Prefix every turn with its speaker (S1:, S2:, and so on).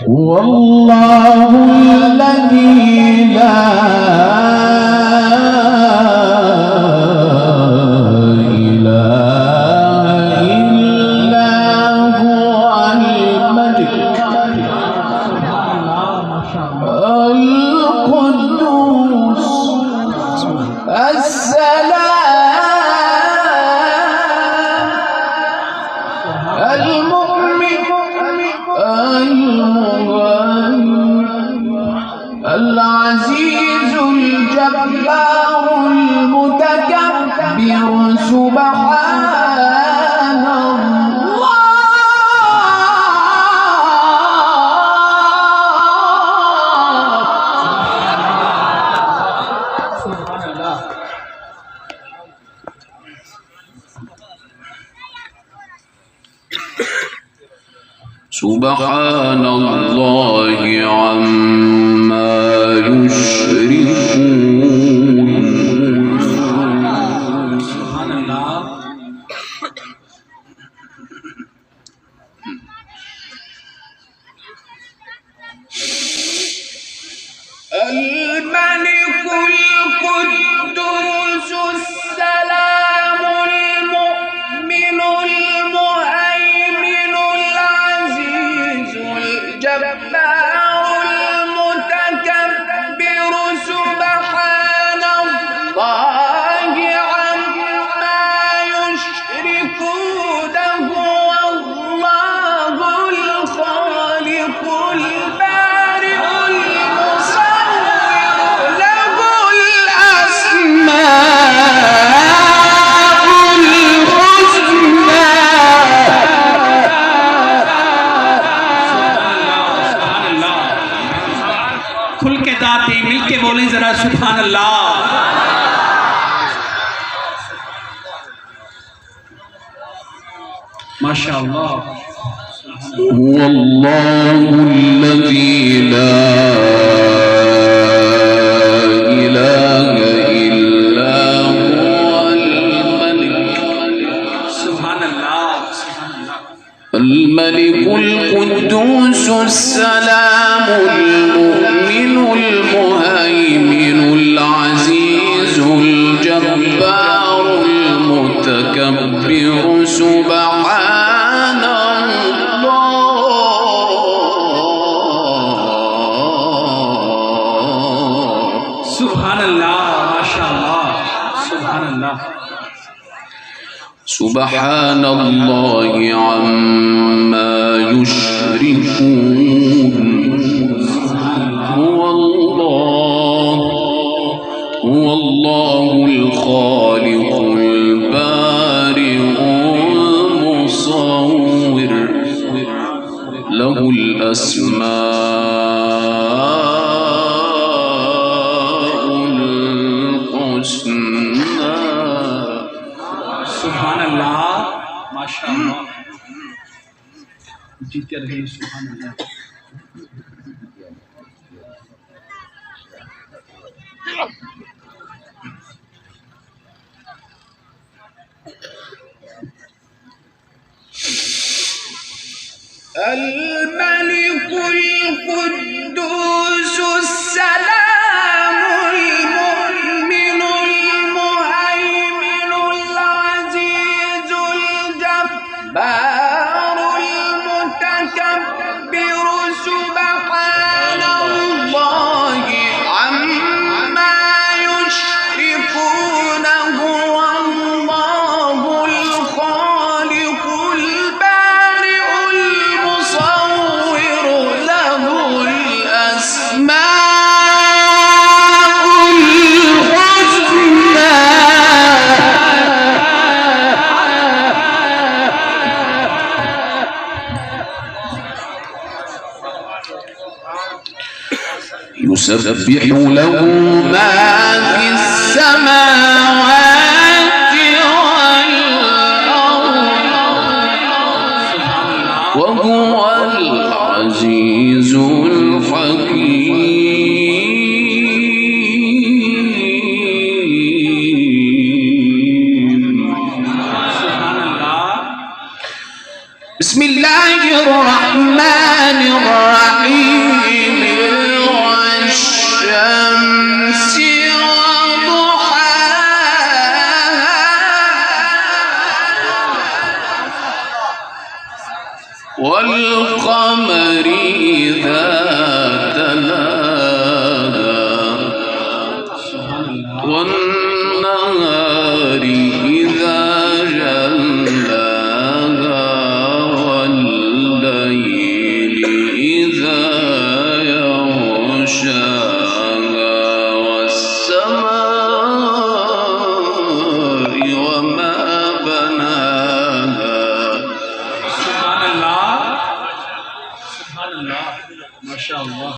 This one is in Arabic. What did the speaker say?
S1: والله الذي لا إله إلا هو الملك القدوس السلام المؤمن العزيز الجبار المتكبر سبحان الله سبحان الله عما يشركون. سبحان الله. الملك القدوس السلام المؤمن المهيمن العزيز الجبار المتكبر سبحان الله عما يشركون هو الله الخالق البارئ المصور له الأسماء الحسنى. खुल के दाते मिल के बोले जरा सुभान अल्लाह। माशाअल्लाह। वल्लाहु الذي لا إله إلا هو الملك. سبحان الله. الملك القدوس السلام المؤمن المهيمن العزيز الجبار المتكبر سبحان الله. سبحان الله. ما شاء الله. سبحان الله. سبحان الله عما يشركون. هو الله الخالق البارئ المصور له الأسماء الحسنى. سبحان الله. ما شاء الله. जीते रहे. सुभान अल्लाह. الملك القدوس السلام المؤمن المهيمن العزيز الجبار المتكبر سبحان الله عما يشركون هو الله الخالق البارئ المصور
S2: يسبح له ما في السماوات والأرض وهو العزيز الحكيم. بسم الله الرحمن الرحيم. والشمس وضحاها والقمر إذا تلاها والنهار إذا جلاها والليل إذا يغشاها والسماء وما بناها.
S1: سبحان الله، سبحان الله، ما شاء الله.